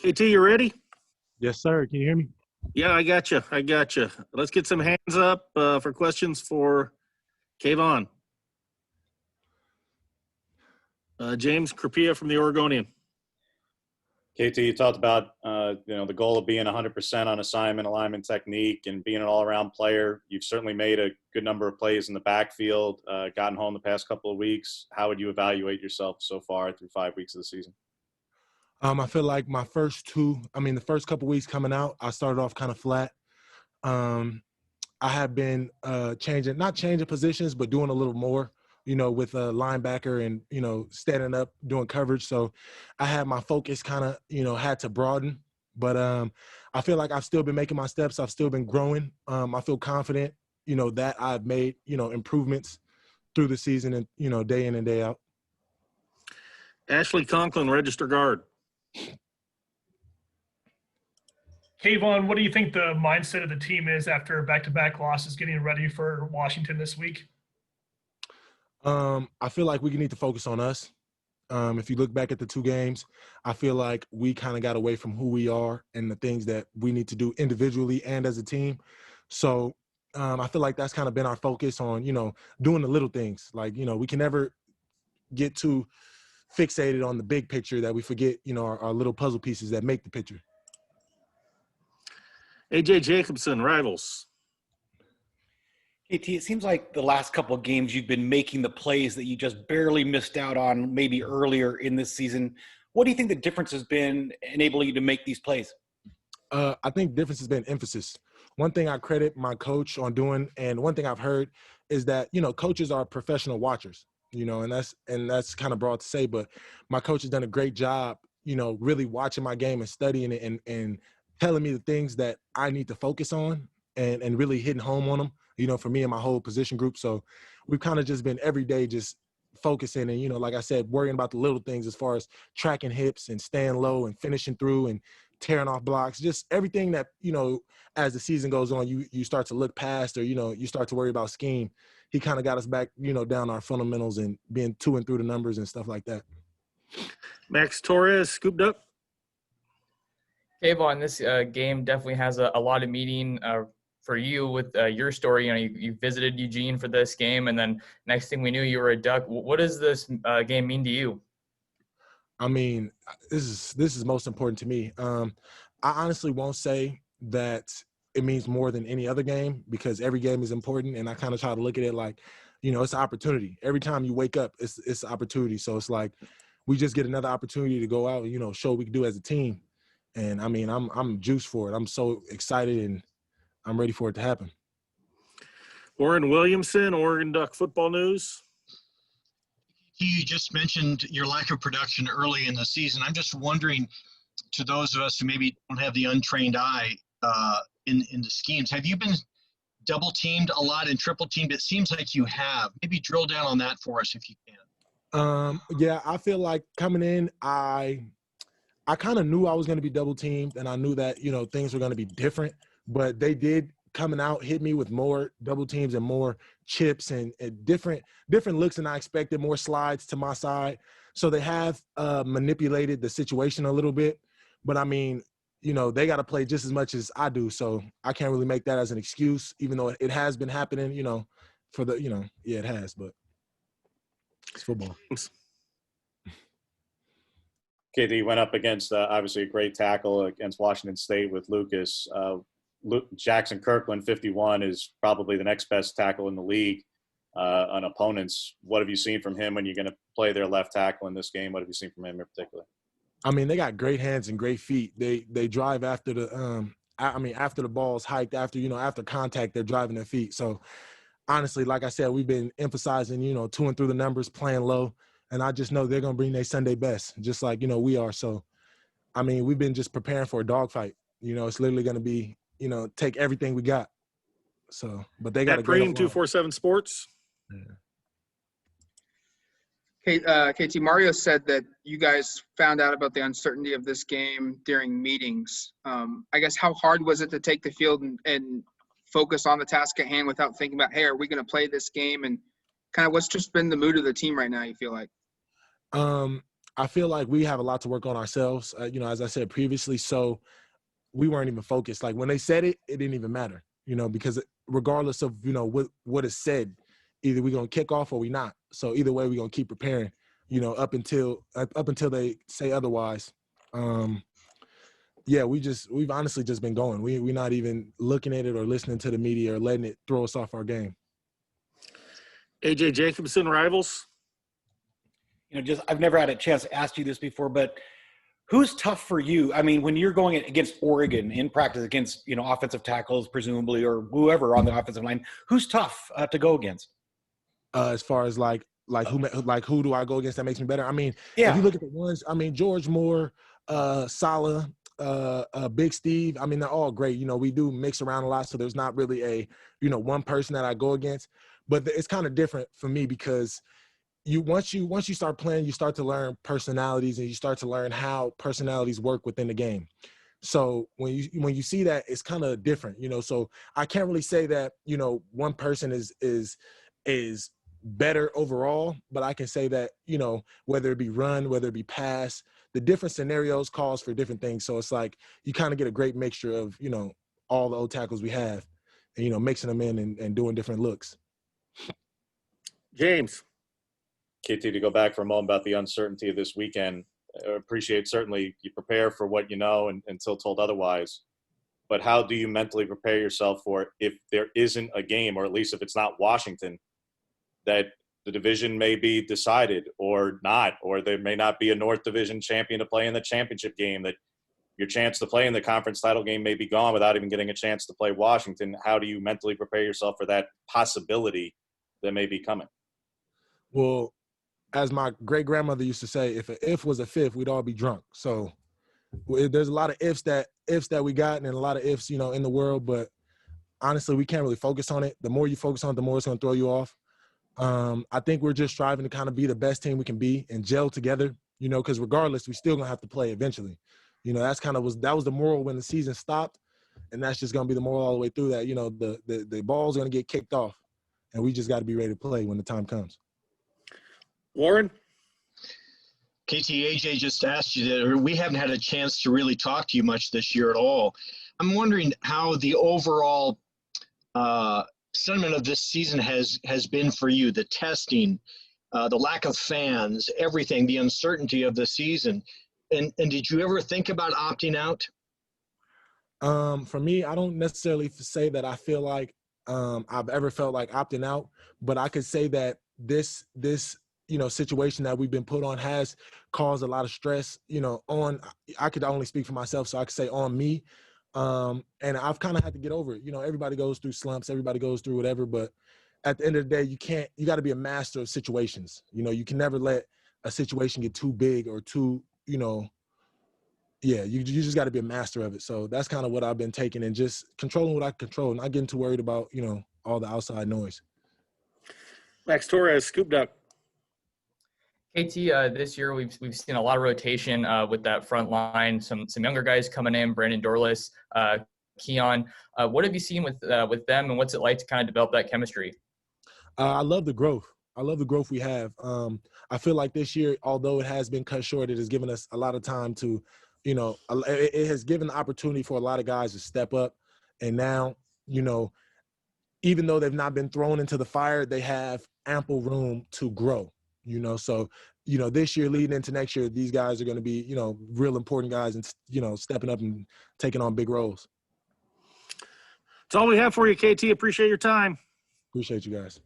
KT, you ready? Yes, sir. Can you hear me? Yeah, I got you. I got you. Let's get some hands up for questions for Kayvon. James Krupia from the Oregonian. KT, you talked about the goal of being 100% on assignment, alignment, technique, and being an all-around player. You've certainly made a good number of plays in the backfield, gotten home the past couple of weeks. How would you evaluate yourself so far through 5 weeks of the season? I feel like the first couple weeks coming out, I started off kind of flat. I have been not changing positions, but doing a little more, with a linebacker and, standing up, doing coverage. So I had my focus kind of, had to broaden. But I feel like I've still been making my steps. I've still been growing. I feel confident, that I've made, improvements through the season and, day in and day out. Ashley Conklin, register guard. Kayvon, what do you think the mindset of the team is after back-to-back losses getting ready for Washington this week? I feel like we need to focus on us. If you look back at the two games, I feel like we kind of got away from who we are and the things that we need to do individually and as a team. So I feel like that's kind of been our focus on, doing the little things. Like, we can never get too fixated on the big picture that we forget, our little puzzle pieces that make the picture. AJ Jacobson, Rivals. KT, it seems like the last couple of games you've been making the plays that you just barely missed out on maybe earlier in this season. What do you think the difference has been enabling you to make these plays? I think difference has been emphasis. One thing I credit my coach on doing, and one thing I've heard is that, coaches are professional watchers, and that's kind of broad to say, but my coach has done a great job, really watching my game and studying it and telling me the things that I need to focus on and really hitting home on them, for me and my whole position group. So we've kind of just been every day just focusing and, like I said, worrying about the little things as far as tracking hips and staying low and finishing through and tearing off blocks, just everything that, as the season goes on, you start to look past or, you start to worry about scheme. He kind of got us back, down our fundamentals and being to and through the numbers and stuff like that. Max Torres, scooped up. Kayvon, this game definitely has a lot of meaning for you with your story. You visited Eugene for this game, and then next thing we knew, you were a Duck. What does this game mean to you? I mean, this is most important to me. I honestly won't say that it means more than any other game because every game is important, and I kind of try to look at it like, it's an opportunity. Every time you wake up, it's an opportunity. So it's like we just get another opportunity to go out and, show what we can do as a team. And I mean, I'm juiced for it. I'm so excited and I'm ready for it to happen. Warren Williamson, Oregon Duck Football News. You just mentioned your lack of production early in the season. I'm just wondering, to those of us who maybe don't have the untrained eye in the schemes, have you been double teamed a lot and triple teamed? It seems like you have. Maybe drill down on that for us if you can. Yeah, I feel like coming in, I kind of knew I was going to be double teamed and I knew that, things were going to be different, but they did coming out, hit me with more double teams and more chips and different looks than I expected, more slides to my side. So they have manipulated the situation a little bit, but I mean, they got to play just as much as I do. So I can't really make that as an excuse, even though it has been happening, for the, yeah, it has, but it's football. KD went up against obviously a great tackle against Washington State with Lucas. Jackson Kirkland, 51, is probably the next best tackle in the league on opponents. What have you seen from him when you're going to play their left tackle in this game? What have you seen from him in particular? I mean, they got great hands and great feet. They drive after the after the ball's hiked, after contact, they're driving their feet. So honestly, like I said, we've been emphasizing, to and through the numbers, playing low. And I just know they're going to bring their Sunday best, just like, we are. So, I mean, we've been just preparing for a dogfight. It's literally going to be, take everything we got. So, but they got to Preem 247 Sports. Yeah. KT, Mario said that you guys found out about the uncertainty of this game during meetings. I guess how hard was it to take the field and focus on the task at hand without thinking about, hey, are we going to play this game? And kind of what's just been the mood of the team right now, you feel like? I feel like we have a lot to work on ourselves, as I said previously. So we weren't even focused. Like when they said it, it didn't even matter, because regardless of, what is said, either we're going to kick off or we not. So either way, we're going to keep preparing, up until they say otherwise. We've honestly just been going. We're not even looking at it or listening to the media or letting it throw us off our game. AJ Jacobson, Rivals. I've never had a chance to ask you this before, but who's tough for you? I mean, when you're going against Oregon in practice against, offensive tackles, presumably, or whoever on the offensive line, who's tough to go against? As far as who do I go against that makes me better? I mean, Yeah. If you look at the ones, George Moore, Salah, Big Steve, they're all great. We do mix around a lot, so there's not really a, one person that I go against. But it's kind of different for me because once you start playing, you start to learn personalities and you start to learn how personalities work within the game. So when you see that, it's kind of different, So I can't really say that, one person is better overall, but I can say that, whether it be run, whether it be pass, the different scenarios calls for different things. So it's like you kind of get a great mixture of, all the old tackles we have and, mixing them in and doing different looks. James. KT, to go back for a moment about the uncertainty of this weekend, I appreciate certainly you prepare for what you know until told otherwise. But how do you mentally prepare yourself for if there isn't a game, or at least if it's not Washington, that the division may be decided or not, or there may not be a North Division champion to play in the championship game, that your chance to play in the conference title game may be gone without even getting a chance to play Washington? How do you mentally prepare yourself for that possibility that may be coming? Well, as my great-grandmother used to say, if an if was a fifth, we'd all be drunk. So there's a lot of ifs that we got and a lot of ifs, in the world. But honestly, we can't really focus on it. The more you focus on it, the more it's going to throw you off. I think we're just striving to kind of be the best team we can be and gel together, because regardless, we still going to have to play eventually. That was the moral when the season stopped. And that's just going to be the moral all the way through that, the ball's going to get kicked off and we just got to be ready to play when the time comes. Warren? KT, AJ just asked you that we haven't had a chance to really talk to you much this year at all. I'm wondering how the overall sentiment of this season has been for you, the testing, the lack of fans, everything, the uncertainty of the season. And did you ever think about opting out? For me, I don't necessarily say that I feel like I've ever felt like opting out, but I could say that this situation that we've been put on has caused a lot of stress, I could only speak for myself, so I could say on me. And I've kind of had to get over it. Everybody goes through slumps, everybody goes through whatever, but at the end of the day, you got to be a master of situations. You can never let a situation get too big or too, you just got to be a master of it. So that's kind of what I've been taking and just controlling what I control, not getting too worried about, all the outside noise. Max Torres, Scoop Duck. KT, this year we've seen a lot of rotation with that front line. Some younger guys coming in, Brandon Dorless, Keon. What have you seen with them, and what's it like to kind of develop that chemistry? I love the growth. I love the growth we have. I feel like this year, although it has been cut short, it has given us a lot of time to, it has given the opportunity for a lot of guys to step up. And now, even though they've not been thrown into the fire, they have ample room to grow. So, this year leading into next year, these guys are going to be, real important guys and, stepping up and taking on big roles. That's all we have for you, KT. Appreciate your time. Appreciate you guys.